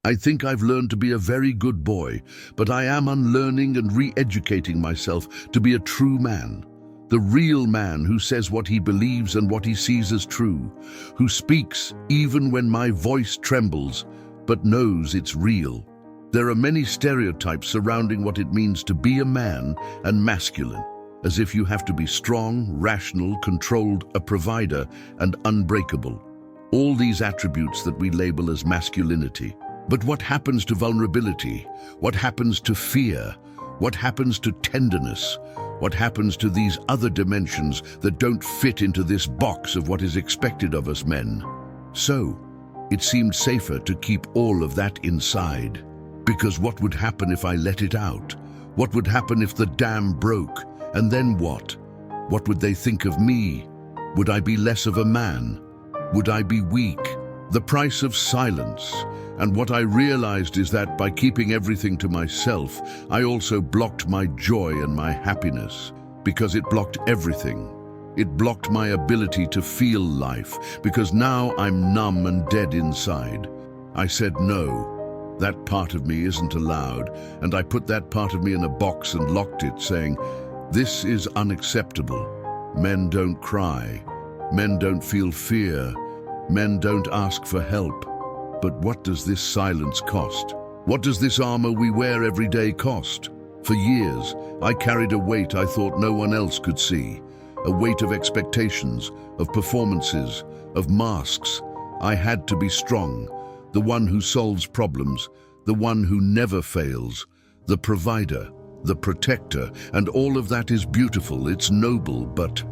I think I've learned to be a very good boy, but I am unlearning and re-educating myself to be a true man. The real man who says what he believes and what he sees as true, who speaks even when my voice trembles, but knows it's real. There are many stereotypes surrounding what it means to be a man and masculine, as if you have to be strong, rational, controlled, a provider, and unbreakable. All these attributes that we label as masculinity. But what happens to vulnerability? What happens to fear? What happens to tenderness? What happens to these other dimensions that don't fit into this box of what is expected of us men? So, it seemed safer to keep all of that inside. Because what would happen if I let it out? What would happen if the dam broke? And then what? What would they think of me? Would I be less of a man? Would I be weak? The price of silence. And what I realized is that by keeping everything to myself, I also blocked my joy and my happiness, because it blocked everything. It blocked my ability to feel life, because now I'm numb and dead inside. I said no. That part of me isn't allowed, and I put that part of me in a box and locked it, saying, "This is unacceptable. Men don't cry. Men don't feel fear. Men don't ask for help." But what does this silence cost? What does this armor we wear every day cost? For years, I carried a weight I thought no one else could see. A weight of expectations, of performances, of masks. I had to be strong. The one who solves problems, the one who never fails, the provider, the protector, and all of that is beautiful, it's noble, but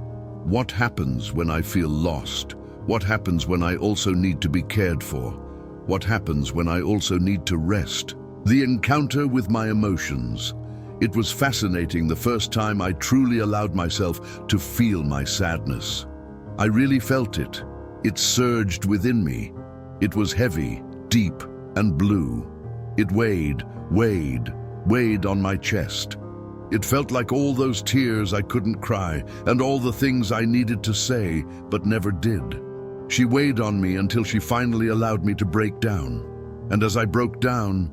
what happens when I feel lost? What happens when I also need to be cared for? What happens when I also need to rest? The encounter with my emotions. It was fascinating the first time I truly allowed myself to feel my sadness. I really felt it. It surged within me. It was heavy, deep, and blue. It weighed on my chest. It felt like all those tears I couldn't cry, and all the things I needed to say, but never did. She weighed on me until she finally allowed me to break down. And as I broke down,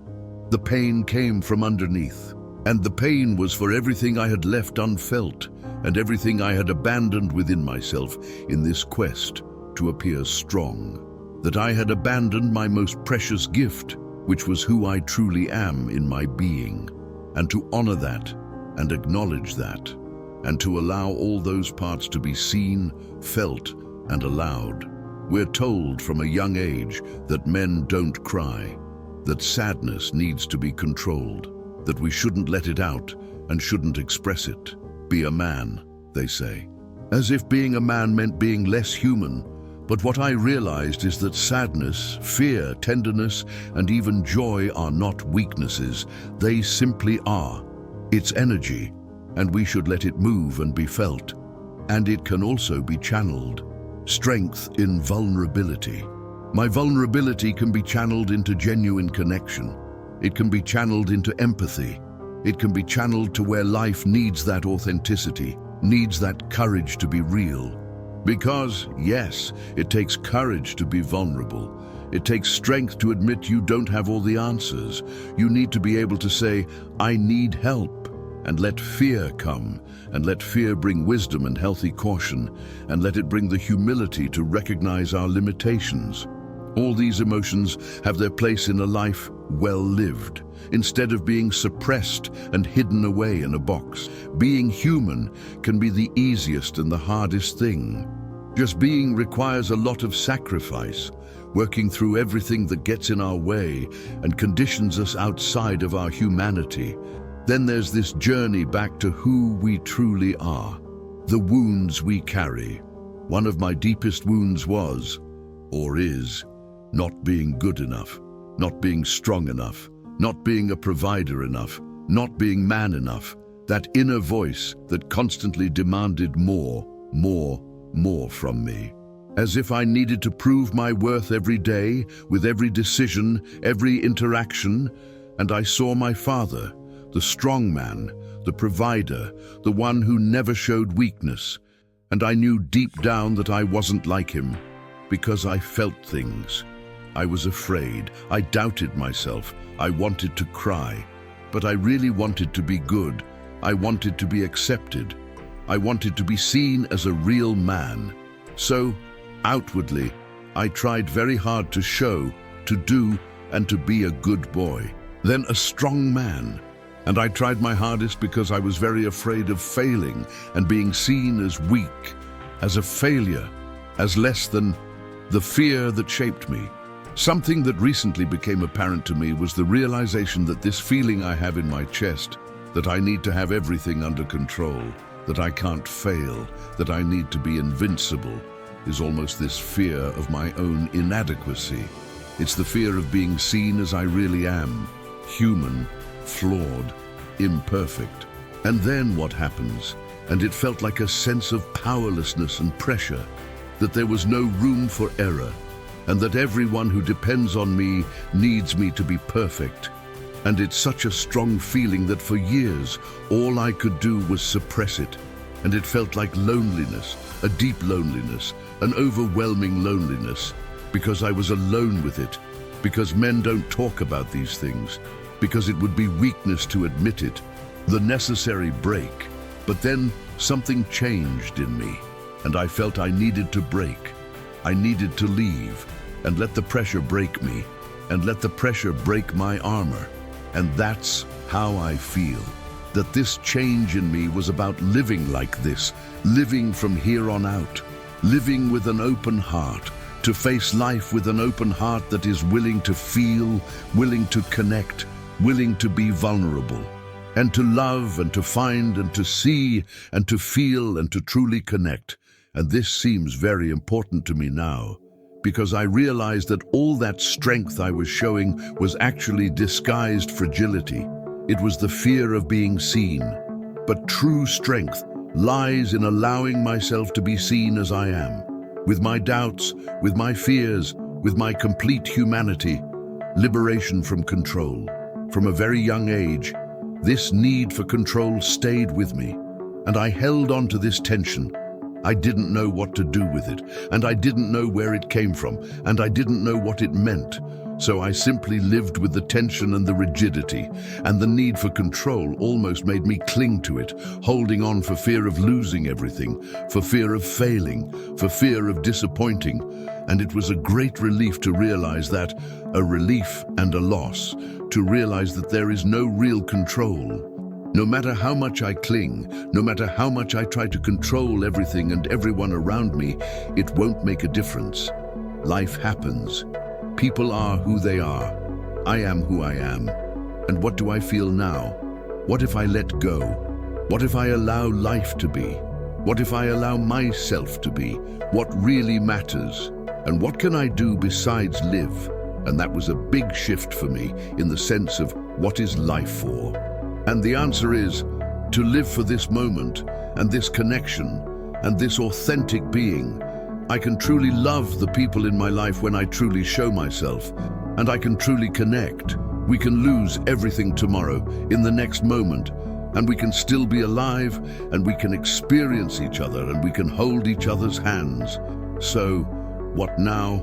the pain came from underneath. And the pain was for everything I had left unfelt, and everything I had abandoned within myself in this quest to appear strong. That I had abandoned my most precious gift, which was who I truly am in my being. And to honor that, and acknowledge that, and to allow all those parts to be seen, felt, and allowed. We're told from a young age that men don't cry, that sadness needs to be controlled, that we shouldn't let it out and shouldn't express it. Be a man, they say. As if being a man meant being less human. But what I realized is that sadness, fear, tenderness, and even joy are not weaknesses. They simply are. It's energy, and we should let it move and be felt. And it can also be channeled. Strength in vulnerability. My vulnerability can be channeled into genuine connection. It can be channeled into empathy. It can be channeled to where life needs that authenticity, needs that courage to be real. Because, yes, it takes courage to be vulnerable. It takes strength to admit you don't have all the answers. You need to be able to say, "I need help," and let fear come, and let fear bring wisdom and healthy caution, and let it bring the humility to recognize our limitations. All these emotions have their place in a life well lived, instead of being suppressed and hidden away in a box. Being human can be the easiest and the hardest thing. Just being requires a lot of sacrifice, working through everything that gets in our way and conditions us outside of our humanity. Then there's this journey back to who we truly are, the wounds we carry. One of my deepest wounds was, or is, not being good enough, not being strong enough, not being a provider enough, not being man enough. That inner voice that constantly demanded more from me. As if I needed to prove my worth every day, with every decision, every interaction. And I saw my father, the strong man, the provider, the one who never showed weakness. And I knew deep down that I wasn't like him, because I felt things. I was afraid. I doubted myself. I wanted to cry. But I really wanted to be good. I wanted to be accepted. I wanted to be seen as a real man. So, outwardly, I tried very hard to show, to do, and to be a good boy. Then a strong man. And I tried my hardest because I was very afraid of failing and being seen as weak, as a failure, as less than. The fear that shaped me. Something that recently became apparent to me was the realization that this feeling I have in my chest, that I need to have everything under control, that I can't fail, that I need to be invincible, is almost this fear of my own inadequacy. It's the fear of being seen as I really am, human, flawed, imperfect. And then what happens? And it felt like a sense of powerlessness and pressure, that there was no room for error, and that everyone who depends on me needs me to be perfect. And it's such a strong feeling that for years, all I could do was suppress it. And it felt like loneliness, a deep loneliness, an overwhelming loneliness, because I was alone with it, because men don't talk about these things, because it would be weakness to admit it, the necessary break. But then something changed in me, and I felt I needed to break. I needed to leave, and let the pressure break me, and let the pressure break my armor. And that's how I feel. That this change in me was about living like this, living from here on out, living with an open heart, to face life with an open heart that is willing to feel, willing to connect, willing to be vulnerable, and to love and to find and to see and to feel and to truly connect. And this seems very important to me now, because I realized that all that strength I was showing was actually disguised fragility. It was the fear of being seen. But true strength lies in allowing myself to be seen as I am, with my doubts, with my fears, with my complete humanity. Liberation from control. From a very young age, this need for control stayed with me, and I held on to this tension. I didn't know what to do with it, and I didn't know where it came from, and I didn't know what it meant. So I simply lived with the tension and the rigidity, and the need for control almost made me cling to it, holding on for fear of losing everything, for fear of failing, for fear of disappointing. And it was a great relief to realize that, a relief and a loss, to realize that there is no real control. No matter how much I cling, no matter how much I try to control everything and everyone around me, it won't make a difference. Life happens. People are who they are. I am who I am. And what do I feel now? What if I let go? What if I allow life to be? What if I allow myself to be? What really matters? And what can I do besides live? And that was a big shift for me in the sense of what is life for? And the answer is to live for this moment and this connection and this authentic being. I can truly love the people in my life when I truly show myself, and I can truly connect. We can lose everything tomorrow in the next moment, and we can still be alive, and we can experience each other, and we can hold each other's hands. So, what now?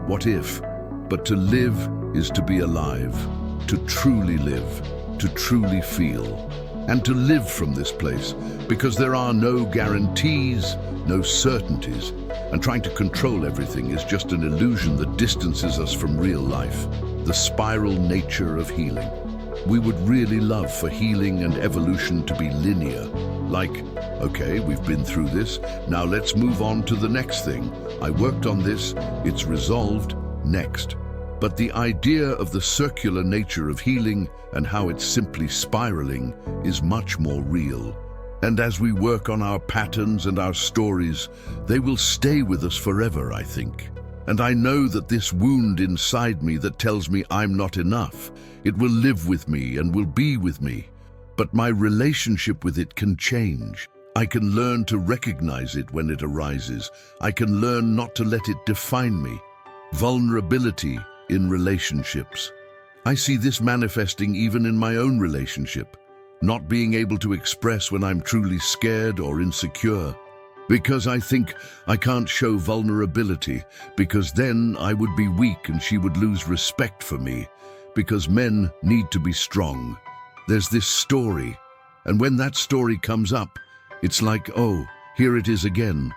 What if? But to live is to be alive, to truly live, to truly feel, and to live from this place, because there are no guarantees, no certainties, and trying to control everything is just an illusion that distances us from real life, the spiral nature of healing. We would really love for healing and evolution to be linear, like, okay, we've been through this, now let's move on to the next thing. I worked on this, it's resolved, next. But the idea of the circular nature of healing and how it's simply spiraling is much more real. And as we work on our patterns and our stories, they will stay with us forever, I think. And I know that this wound inside me that tells me I'm not enough, it will live with me and will be with me. But my relationship with it can change. I can learn to recognize it when it arises. I can learn not to let it define me. Vulnerability in relationships. I see this manifesting even in my own relationship. Not being able to express when I'm truly scared or insecure. Because I think I can't show vulnerability, because then I would be weak and she would lose respect for me, because men need to be strong. There's this story, and when that story comes up, it's like, oh, here it is again.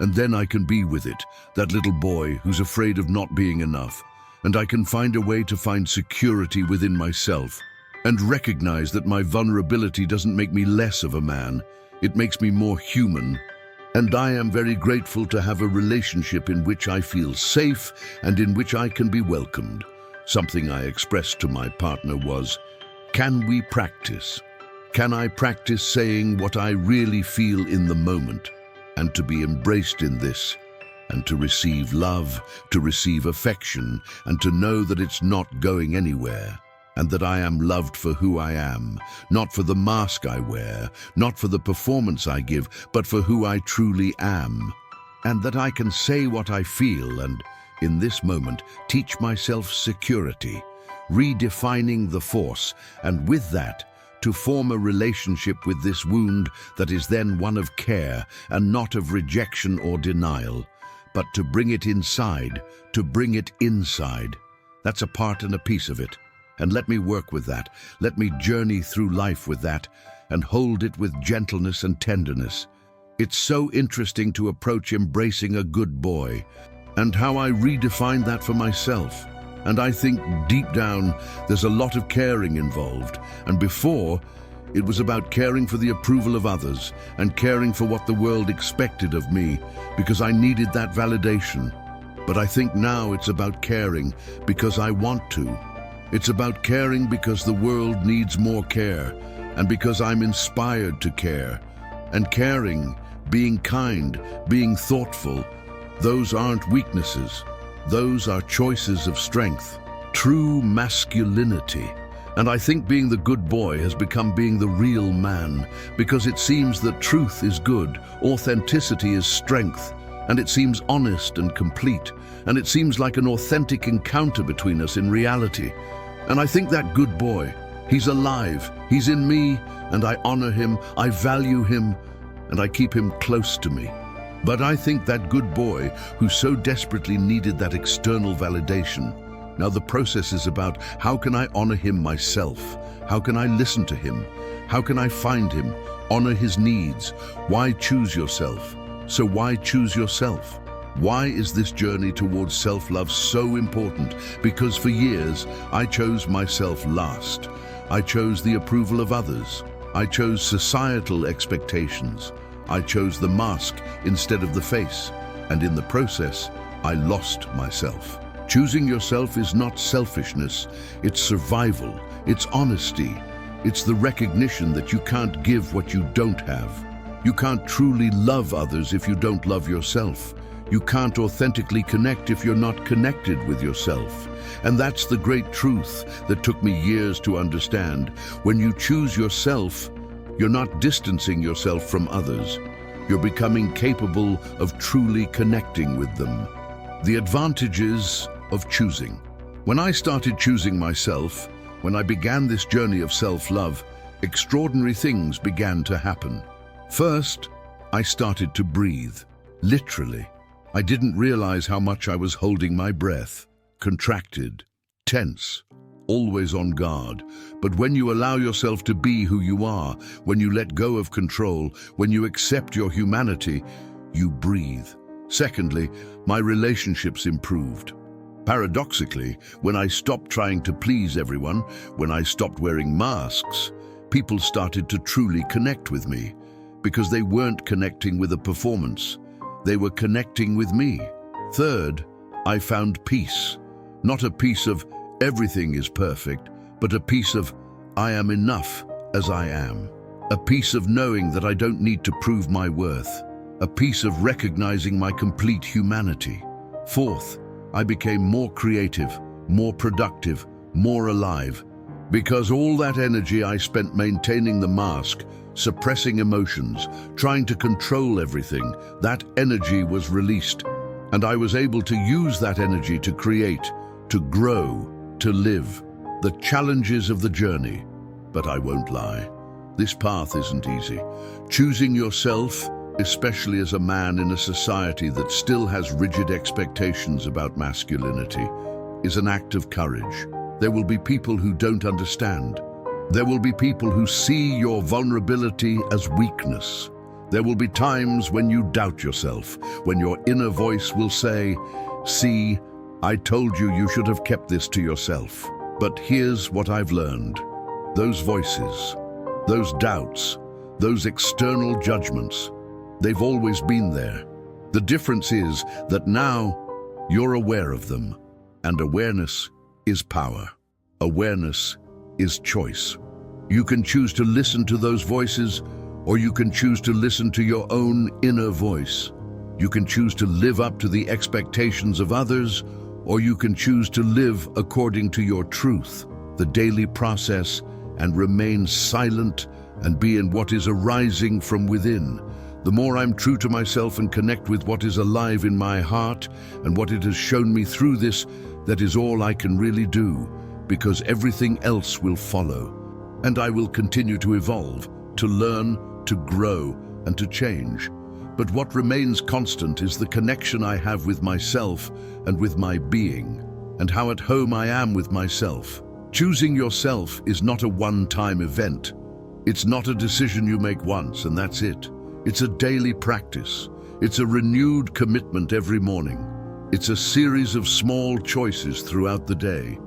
And then I can be with it, that little boy who's afraid of not being enough, and I can find a way to find security within myself, and recognize that my vulnerability doesn't make me less of a man, it makes me more human. And I am very grateful to have a relationship in which I feel safe and in which I can be welcomed. Something I expressed to my partner was, can we practice? Can I practice saying what I really feel in the moment, and to be embraced in this, and to receive love, to receive affection, and to know that it's not going anywhere, and that I am loved for who I am, not for the mask I wear, not for the performance I give, but for who I truly am, and that I can say what I feel and, in this moment, teach myself security, redefining the force, and with that, to form a relationship with this wound that is then one of care and not of rejection or denial, but to bring it inside, to bring it inside. That's a part and a piece of it. And let me work with that. Let me journey through life with that and hold it with gentleness and tenderness. It's so interesting to approach embracing a good boy and how I redefined that for myself. And I think deep down, there's a lot of caring involved. And before, it was about caring for the approval of others and caring for what the world expected of me because I needed that validation. But I think now it's about caring because I want to. It's about caring because the world needs more care and because I'm inspired to care. And caring, being kind, being thoughtful, those aren't weaknesses. Those are choices of strength, true masculinity. And I think being the good boy has become being the real man, because it seems that truth is good, authenticity is strength, and it seems honest and complete, and it seems like an authentic encounter between us in reality. And I think that good boy, he's alive, he's in me, and I honor him, I value him, and I keep him close to me. But I think that good boy who so desperately needed that external validation, now the process is about how can I honor him myself? How can I listen to him? How can I find him? Honor his needs. Why choose yourself? So why choose yourself? Why is this journey towards self-love so important? Because for years, I chose myself last. I chose the approval of others. I chose societal expectations. I chose the mask instead of the face, and in the process, I lost myself. Choosing yourself is not selfishness, it's survival, it's honesty, it's the recognition that you can't give what you don't have. You can't truly love others if you don't love yourself. You can't authentically connect if you're not connected with yourself. And that's the great truth that took me years to understand. When you choose yourself, you're not distancing yourself from others. You're becoming capable of truly connecting with them. The advantages of choosing. When I started choosing myself, when I began this journey of self-love, extraordinary things began to happen. First, I started to breathe, literally. I didn't realize how much I was holding my breath, contracted, tense, always on guard. But when you allow yourself to be who you are, when you let go of control, when you accept your humanity, you breathe. Secondly, my relationships improved. Paradoxically, when I stopped trying to please everyone, when I stopped wearing masks, people started to truly connect with me, because they weren't connecting with a performance. They were connecting with me. Third, I found peace. Not a peace of everything is perfect, but a peace of I am enough as I am. A peace of knowing that I don't need to prove my worth. A peace of recognizing my complete humanity. Fourth, I became more creative, more productive, more alive. Because all that energy I spent maintaining the mask, suppressing emotions, trying to control everything, that energy was released. And I was able to use that energy to create, to grow, to live. The challenges of the journey. But I won't lie, this path isn't easy. Choosing yourself especially as a man in a society that still has rigid expectations about masculinity, is an act of courage. There will be people who don't understand. There will be people who see your vulnerability as weakness. There will be times when you doubt yourself, when your inner voice will say, "See, I told you you should have kept this to yourself." But here's what I've learned. Those voices, those doubts, those external judgments, they've always been there. The difference is that now you're aware of them, and awareness is power. Awareness is choice. You can choose to listen to those voices, or you can choose to listen to your own inner voice. You can choose to live up to the expectations of others, or you can choose to live according to your truth, the daily process, and remain silent and be in what is arising from within. The more I'm true to myself and connect with what is alive in my heart and what it has shown me through this, that is all I can really do, because everything else will follow. And I will continue to evolve, to learn, to grow, and to change. But what remains constant is the connection I have with myself and with my being, and how at home I am with myself. Choosing yourself is not a one-time event. It's not a decision you make once and that's it. It's a daily practice. It's a renewed commitment every morning. It's a series of small choices throughout the day.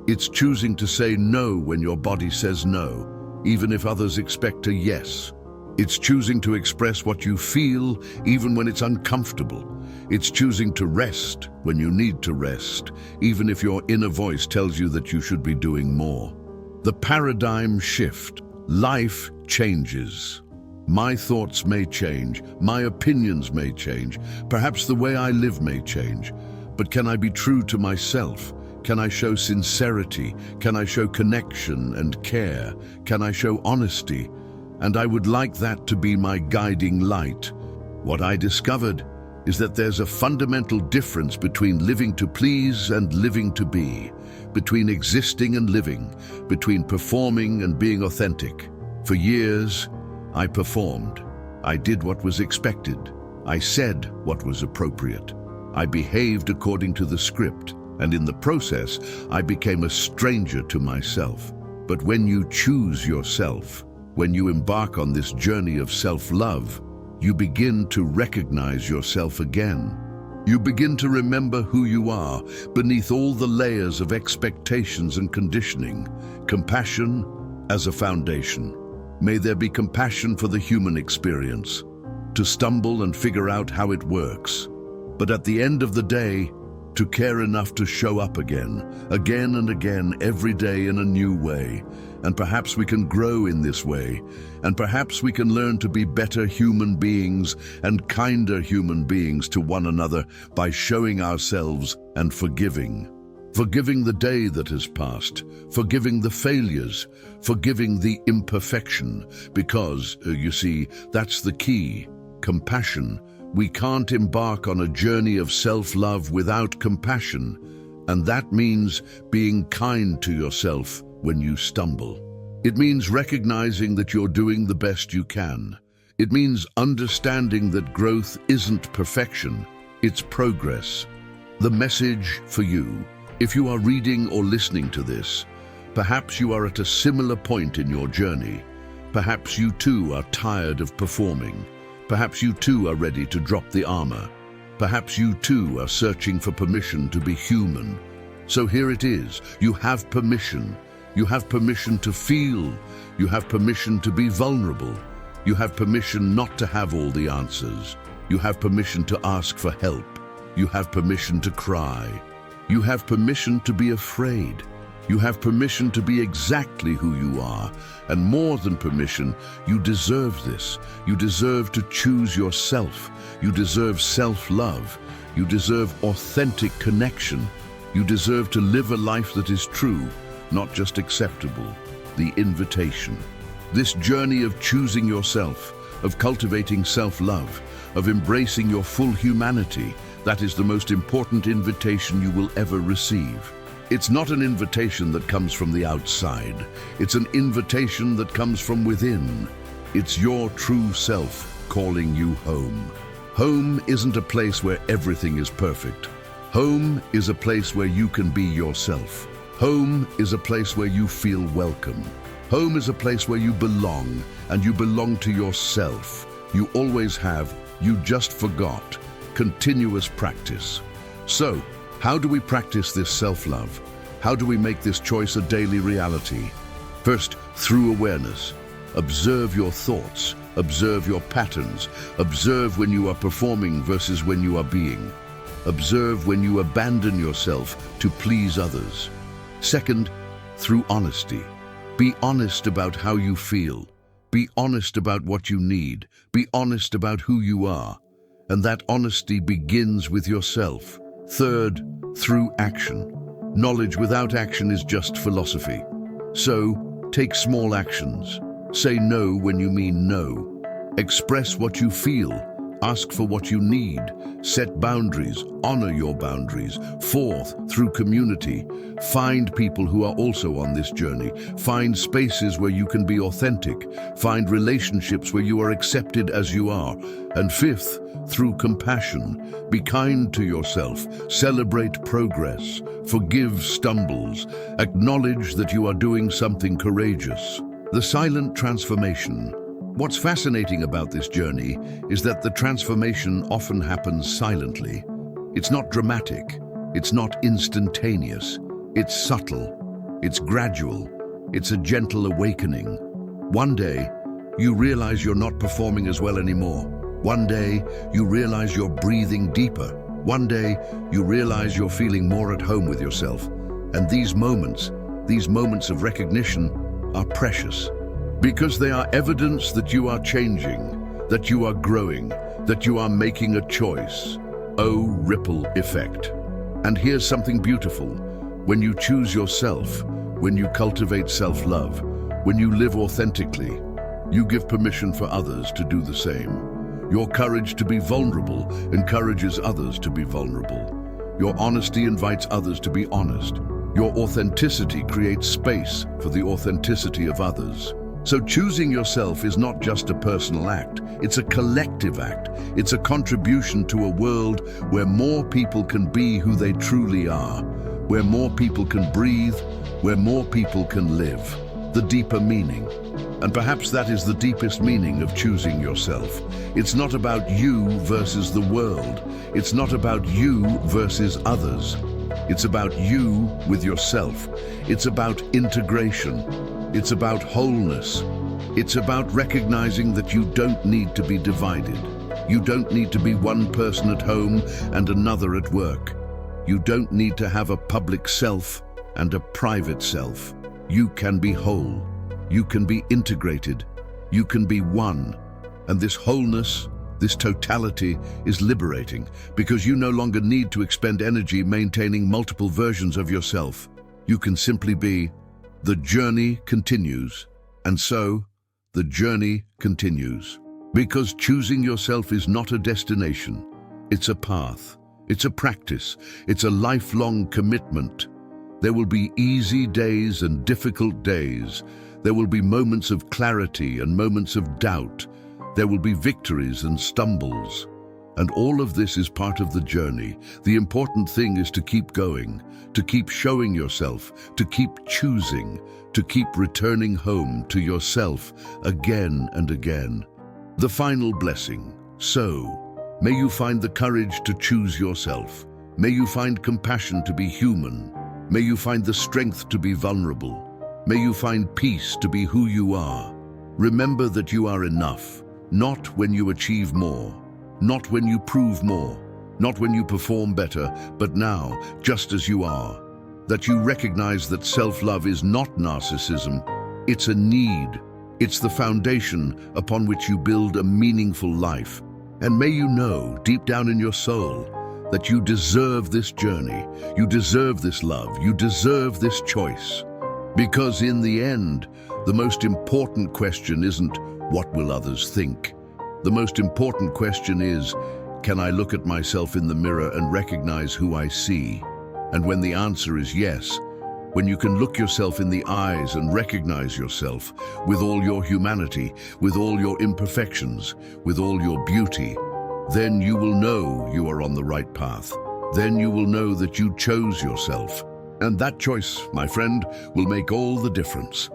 It's choosing to say no when your body says no, even if others expect a yes. It's choosing to express what you feel, even when it's uncomfortable. It's choosing to rest when you need to rest, even if your inner voice tells you that you should be doing more. The paradigm shift. Life changes. My thoughts may change, my opinions may change, perhaps the way I live may change. But can I be true to myself? Can I show sincerity? Can I show connection and care? Can I show honesty? And I would like that to be my guiding light. What I discovered is that there's a fundamental difference between living to please and living to be, between existing and living, between performing and being authentic. For years, I performed. I did what was expected. I said what was appropriate. I behaved according to the script, and in the process, I became a stranger to myself. But when you choose yourself, when you embark on this journey of self-love, you begin to recognize yourself again. You begin to remember who you are beneath all the layers of expectations and conditioning. Compassion as a foundation. May there be compassion for the human experience, to stumble and figure out how it works. But at the end of the day, to care enough to show up again and again, every day in a new way. And perhaps we can grow in this way, and perhaps we can learn to be better human beings and kinder human beings to one another by showing ourselves and forgiving. Forgiving the day that has passed, forgiving the failures, forgiving the imperfection, because, you see, that's the key. Compassion. We can't embark on a journey of self-love without compassion, and that means being kind to yourself when you stumble. It means recognizing that you're doing the best you can. It means understanding that growth isn't perfection, it's progress. The message for you, if you are reading or listening to this, perhaps you are at a similar point in your journey. Perhaps you too are tired of performing. Perhaps you too are ready to drop the armor. Perhaps you too are searching for permission to be human. So here it is. You have permission. You have permission to feel. You have permission to be vulnerable. You have permission not to have all the answers. You have permission to ask for help. You have permission to cry. You have permission to be afraid. You have permission to be exactly who you are. And more than permission, you deserve this. You deserve to choose yourself. You deserve self-love. You deserve authentic connection. You deserve to live a life that is true, not just acceptable. The invitation. This journey of choosing yourself, of cultivating self-love, of embracing your full humanity, that is the most important invitation you will ever receive. It's not an invitation that comes from the outside. It's an invitation that comes from within. It's your true self, calling you home. Home isn't a place where everything is perfect. Home is a place where you can be yourself. Home is a place where you feel welcome. Home is a place where you belong, and you belong to yourself. You always have, you just forgot. Continuous practice. So, how do we practice this self-love? How do we make this choice a daily reality? First, through awareness. Observe your thoughts, observe your patterns, observe when you are performing versus when you are being. Observe when you abandon yourself to please others. Second, through honesty. Be honest about how you feel. Be honest about what you need. Be honest about who you are. And that honesty begins with yourself. Third, through action. Knowledge without action is just philosophy. So, take small actions. Say no when you mean no. Express what you feel. Ask for what you need. Set boundaries. Honor your boundaries. Fourth, through community. Find people who are also on this journey. Find spaces where you can be authentic. Find relationships where you are accepted as you are. And fifth, through compassion. Be kind to yourself. Celebrate progress. Forgive stumbles. Acknowledge that you are doing something courageous. The silent transformation. What's fascinating about this journey is that the transformation often happens silently. It's not dramatic. It's not instantaneous. It's subtle. It's gradual. It's a gentle awakening. One day, you realize you're not performing as well anymore. One day, you realize you're breathing deeper. One day, you realize you're feeling more at home with yourself. And these moments of recognition are precious because they are evidence that you are changing, that you are growing, that you are making a choice. Oh, ripple effect. And here's something beautiful. When you choose yourself, when you cultivate self-love, when you live authentically, you give permission for others to do the same. Your courage to be vulnerable encourages others to be vulnerable. Your honesty invites others to be honest. Your authenticity creates space for the authenticity of others. So choosing yourself is not just a personal act, it's a collective act. It's a contribution to a world where more people can be who they truly are, where more people can breathe, where more people can live. The deeper meaning. And perhaps that is the deepest meaning of choosing yourself. It's not about you versus the world. It's not about you versus others. It's about you with yourself. It's about integration. It's about wholeness. It's about recognizing that you don't need to be divided. You don't need to be one person at home and another at work. You don't need to have a public self and a private self. You can be whole. You can be integrated. You can be one. And this wholeness, this totality is liberating because you no longer need to expend energy maintaining multiple versions of yourself. You can simply be. The journey continues. And so, the journey continues. Because choosing yourself is not a destination. It's a path. It's a practice. It's a lifelong commitment. There will be easy days and difficult days. There will be moments of clarity and moments of doubt. There will be victories and stumbles. And all of this is part of the journey. The important thing is to keep going, to keep showing yourself, to keep choosing, to keep returning home to yourself again and again. The final blessing. So, may you find the courage to choose yourself. May you find compassion to be human. May you find the strength to be vulnerable. May you find peace to be who you are. Remember that you are enough, not when you achieve more, not when you prove more, not when you perform better, but now, just as you are. That you recognize that self-love is not narcissism, it's a need. It's the foundation upon which you build a meaningful life. And may you know, deep down in your soul, that you deserve this journey, you deserve this love, you deserve this choice. Because in the end, the most important question isn't, what will others think? The most important question is, can I look at myself in the mirror and recognize who I see? And when the answer is yes, When you can look yourself in the eyes and recognize yourself with all your humanity, with all your imperfections, with all your beauty, then you will know you are on the right path. Then you will know that you chose yourself. And that choice, my friend, will make all the difference.